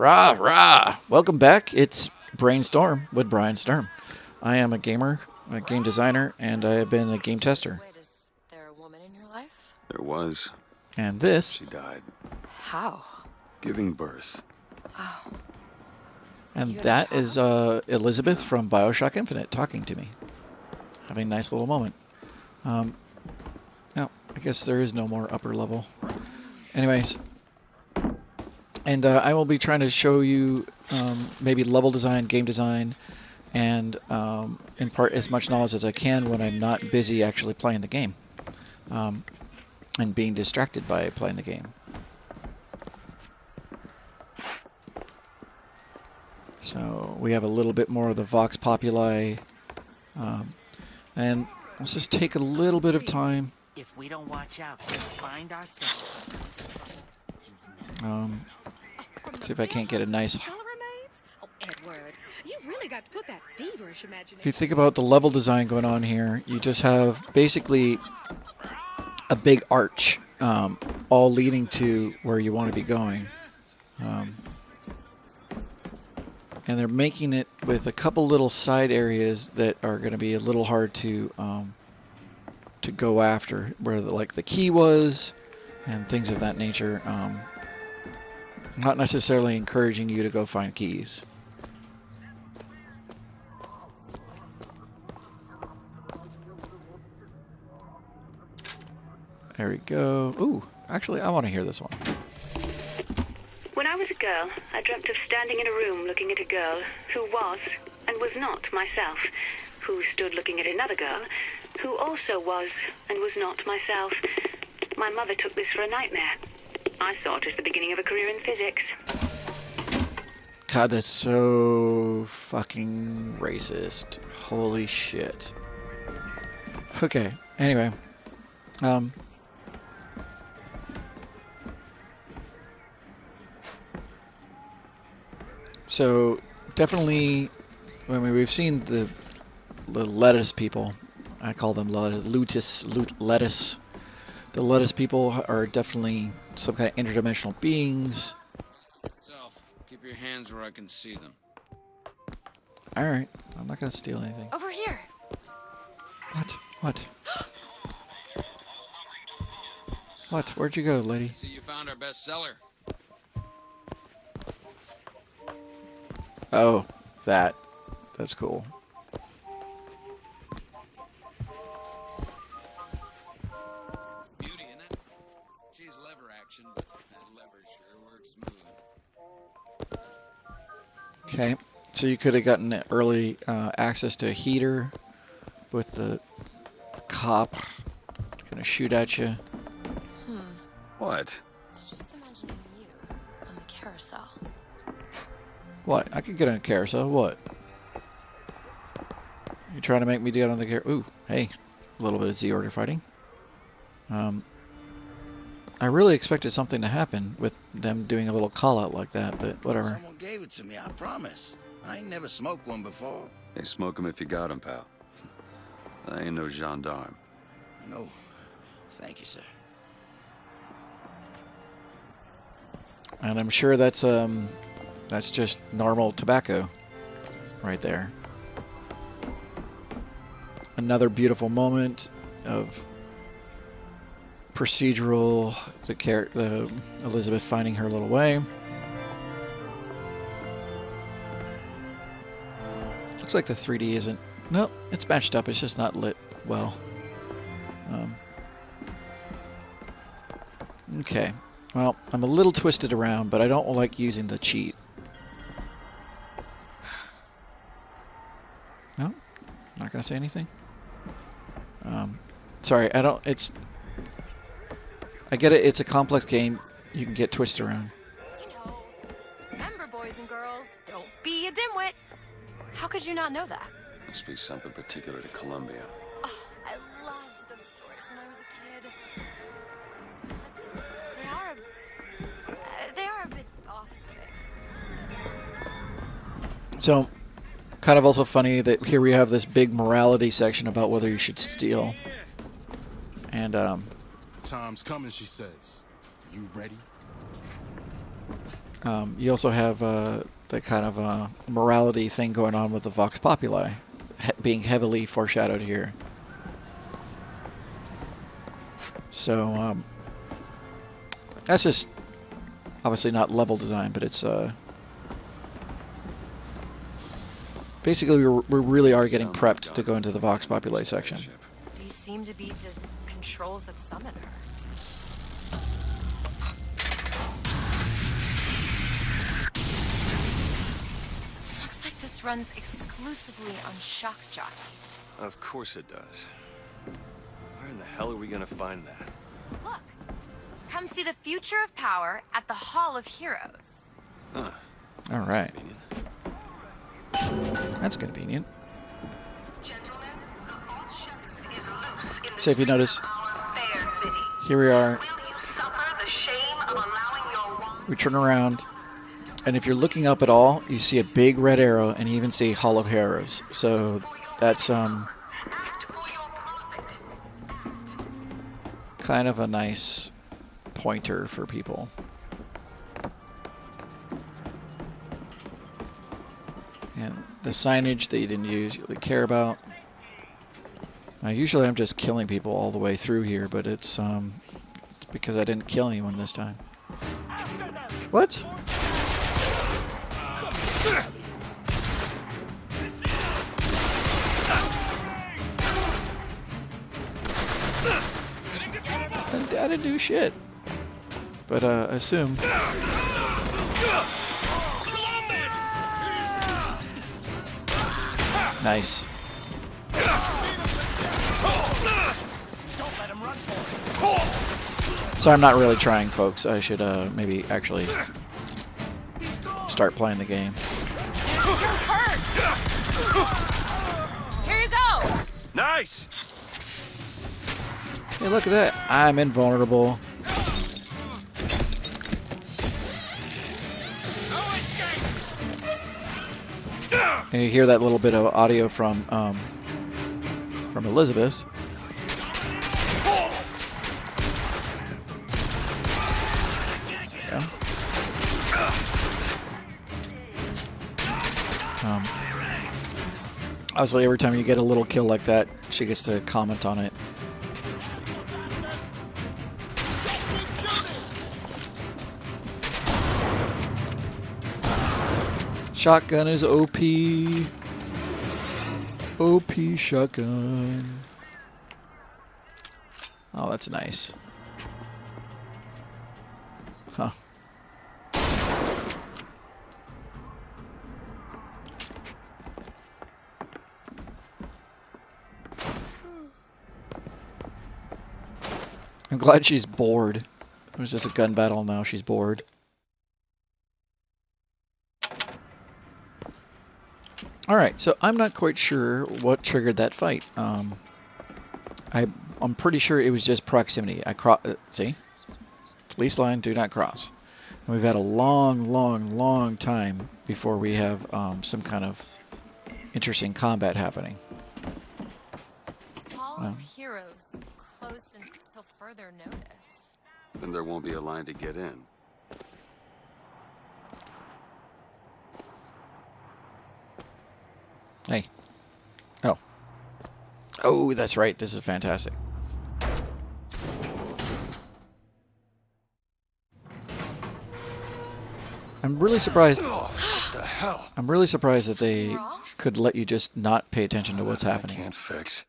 Rah, rah. Welcome back. It's BrainStorm with Brian Sturm. I am a gamer, a game designer, and I have been a game tester. Wait, is there a woman in your life? There was. And this, She died. How? Giving birth. Wow. and You had a that is child? Elizabeth from Bioshock Infinite talking to me. Having a nice little moment. Now, I guess there is no more upper level. Anyways, and I will be trying to show you maybe level design, game design, and impart as much knowledge as I can when I'm not busy actually playing the game and being distracted by playing the game. So we have a little bit more of the Vox Populi, and let's just take a little bit of time. If we don't watch out, we'll find ourselves. See if I can't get a nice. Oh, Edward, you've really got to put that feverish imagination. If you think about the level design going on here, you just have basically a big arch, all leading to where you want to be going. And they're making it with a couple little side areas that are going to be a little hard to go after, where like the key was, and things of that nature. Not necessarily encouraging you to go find keys. There we go. Ooh, actually, I want to hear this one. When I was a girl, I dreamt of standing in a room looking at a girl who was and was not myself, who stood looking at another girl who also was and was not myself. My mother took this for a nightmare. I saw it as the beginning of a career in physics. God, that's so fucking racist. Holy shit. Okay, anyway. So, definitely, I mean, we've seen the lettuce people. I call them lettuce. The lettuce people are definitely some kind of interdimensional beings. Self, keep your hands where I can see them. Alright, I'm not gonna steal anything. Over here. What? What? Where'd you go, lady? See, you found our bestseller. Oh, that's cool. Beauty, isn't it? She's lever action, but that lever sure works smooth. Okay, so you could have gotten early access to a heater with the cop gonna shoot at you. What? It's just imagining you on the carousel. What? I could get on a carousel. What? You trying to make me get on the carousel? Ooh, hey, a little bit of Z-order fighting. I really expected something to happen with them doing a little call-out like that, but whatever. Someone gave it to me, I promise. I ain't never smoked one before. Hey, smoke 'em if you got 'em, pal. I ain't no gendarme. No, thank you, sir. And I'm sure that's just normal tobacco right there. Another beautiful moment of procedural, the Elizabeth finding her little way. Looks like the 3D isn't. Nope, it's matched up. It's just not lit well. Okay. Well, I'm a little twisted around, but I don't like using the cheat. No? Not gonna say anything? Sorry, I don't. I get it. It's a complex game. You can get twisted around. You know, remember, boys and girls, don't be a dimwit. How could you not know that? Must be something particular to Columbia. Oh, I loved those stories when I was a kid. They are a bit off-putting. So, kind of also funny that here we have this big morality section about whether you should steal. And Time's coming, she says. You ready? You also have the kind of morality thing going on with the Vox Populi, being heavily foreshadowed here. So that's just obviously not level design, but it's basically we really are getting prepped to go into the Vox Populi section. These seem to be the controls that summon her. Looks like this runs exclusively on Shock Jockey. Of course it does. Where in the hell are we gonna find that? Look, come see the future of power at the Hall of Heroes. Huh. All right, Convenient. that's convenient. Gentlemen, the false shepherd is loose in the So if you notice, streets of our fair city. here we are. Will you suffer the shame of allowing your wand? We turn around, and if you're looking up at all, you see a big red arrow, and you even see Hall of Heroes. So that's Act for your profit. kind of a nice pointer for people. And the signage that you didn't usually care about. Now, usually I'm just killing people all the way through here, but it's because I didn't kill anyone this time. What? I didn't do shit. But assume. Nice. So I'm not really trying, folks. I should maybe actually start playing the game. You're hurt! Here you go! Nice! Hey, look at that. I'm invulnerable. And you hear that little bit of audio from Elizabeth. Yeah. Obviously, every time you get a little kill like that, she gets to comment on it. Shotgun is OP. OP shotgun. Oh, that's nice. Huh. I'm glad she's bored. It was just a gun battle, now she's bored. Alright, so I'm not quite sure what triggered that fight. I'm pretty sure it was just proximity. See? Police line, do not cross. And we've had a long time before we have some kind of interesting combat happening. Hall of Heroes closed until further notice. Then there won't be a line to get in. Hey. Oh. Oh, that's right. This is fantastic. I'm really surprised. What the hell? I'm really surprised that they could let you just not pay attention to what's I happening. can't fix.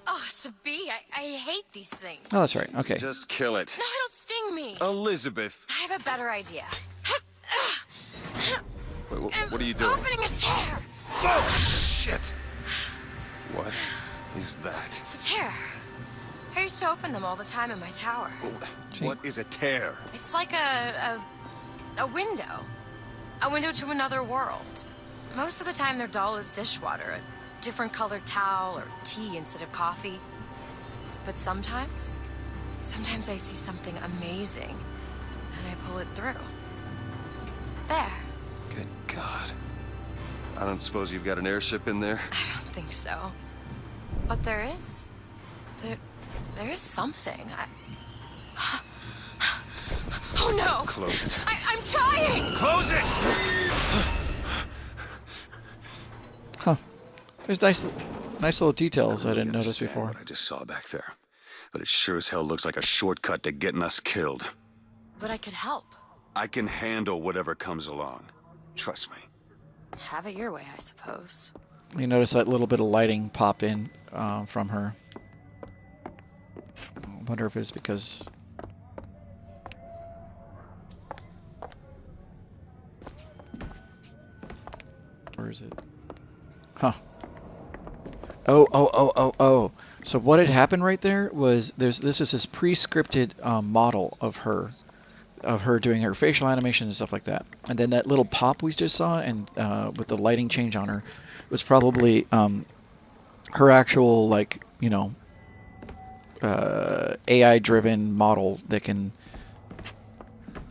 Oh, it's a bee. I hate these things. Oh, that's right. Okay. Just kill it. No, it'll sting me. Elizabeth. I have a better idea. Wait, what are you doing? Opening a tear. Oh, shit! What is that? It's a tear. I used to open them all the time in my tower. What is a tear? It's like a window. A window to another world. Most of the time they're dull as dishwater, a different colored towel or tea instead of coffee. But sometimes I see something amazing and I pull it through. There. Good God. I don't suppose you've got an airship in there? I don't think so. But there is. There is something. Oh no! Close it. I'm trying! Close it! Huh. There's nice little details I didn't notice understand before. what I just saw back there. But it sure as hell looks like a shortcut to getting us killed. But I could help. I can handle whatever comes along. Trust me. Have it your way, I suppose. You notice that little bit of lighting pop in from her. I wonder if it's because... Where is it? Huh. Oh. So what had happened right there was this is this pre-scripted model of her doing her facial animation and stuff like that. And then that little pop we just saw and with the lighting change on her was probably her actual, like, you know, AI-driven model that can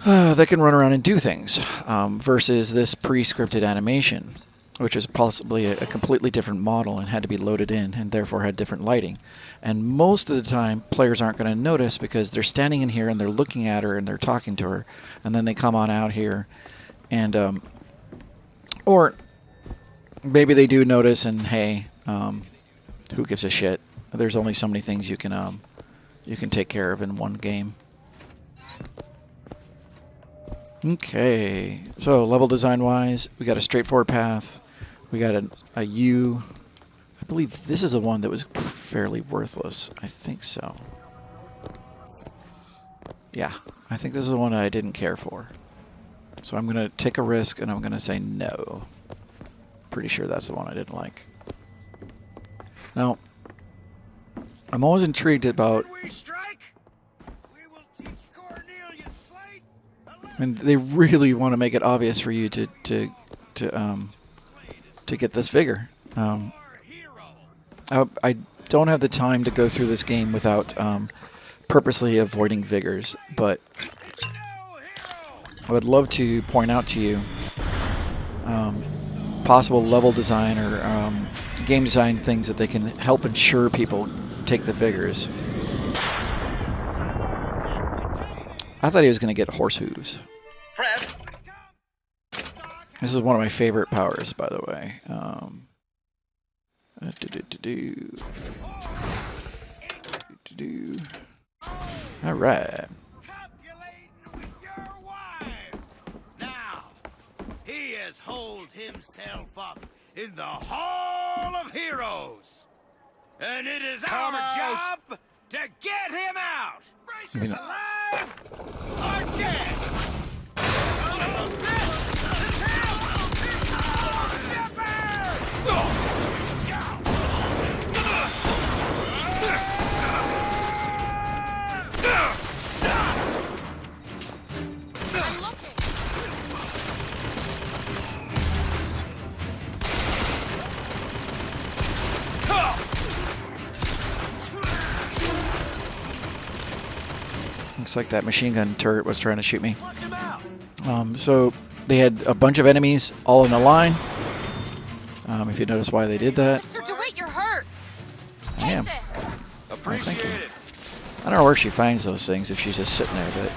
run around and do things versus this pre-scripted animation, which is possibly a completely different model and had to be loaded in and therefore had different lighting. And most of the time, players aren't going to notice because they're standing in here and they're looking at her and they're talking to her, and then they come on out here, and or maybe they do notice and hey, who gives a shit? There's only so many things you can take care of in one game. Okay, so level design wise, we got a straightforward path. We got a U. I believe this is the one that was fairly worthless. I think so. Yeah, I think this is the one I didn't care for. So I'm going to take a risk and I'm going to say no. Pretty sure that's the one I didn't like. Now, I'm always intrigued about... I mean, they really want to make it obvious for you to get this figure. I don't have the time to go through this game without purposely avoiding vigors, but I would love to point out to you possible level design or game design things that they can help ensure people take the vigors. I thought he was going to get horse hooves. Press. This is one of my favorite powers, by the way. All right. Now, he has holed himself up in the Hall of Heroes. And it is our job to get him out. I mean, Alive or dead. Son of a bitch! I'm looking. Looks like that machine gun turret was trying to shoot me. So they had a bunch of enemies all in a line. If you notice why they did that. Mr. DeWitt, you're hurt. Take Damn. this. Appreciate you. it. I don't know where she finds those things if she's just sitting there, but...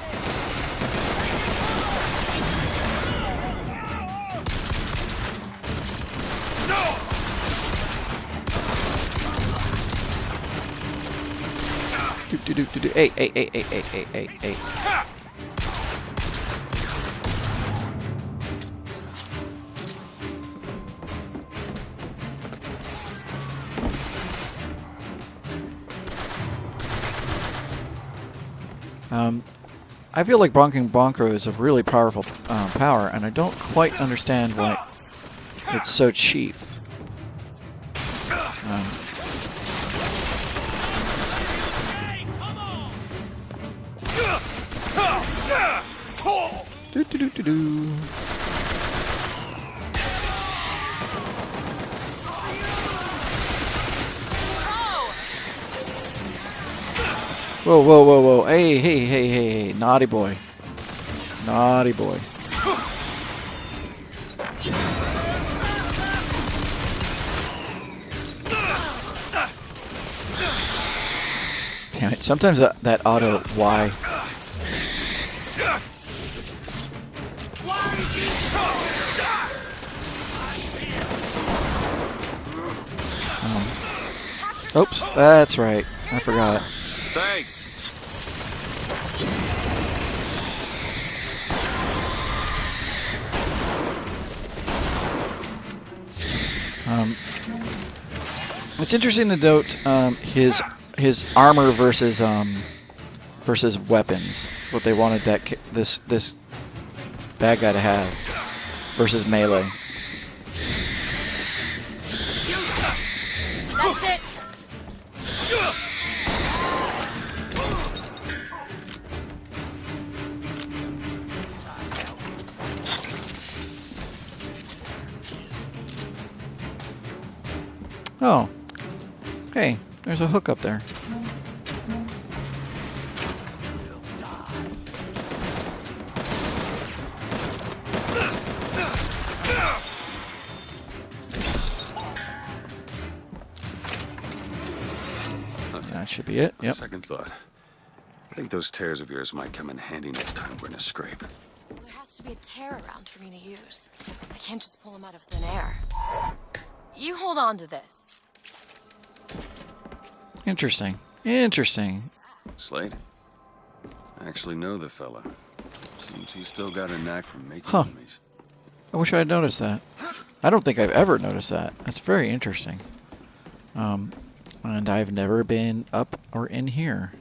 Hey. I feel like bonking Bonko is a really powerful power, and I don't quite understand why it's so cheap. Whoa. Hey. Naughty boy. Damn it. Sometimes that auto Y. Oops, that's right. I forgot. Thanks. It's interesting to note his armor versus weapons. What they wanted this bad guy to have versus melee. That's it. Oh. Hey, there's a hook up there. That should be it. Yep. Second thought. I think those tears of yours might come in handy next time we're in a scrape. Well, there has to be a tear around for me to use. I can't just pull them out of thin air. You hold on to this. Interesting. Interesting. Slade? I actually know the fella. Seems he's still got a knack for making Huh. enemies. I wish I had noticed that. I don't think I've ever noticed that. That's very interesting. And I've never been up or in here.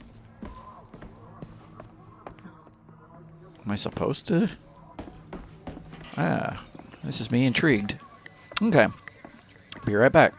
Am I supposed to? Ah, this is me intrigued. Okay. Be right back.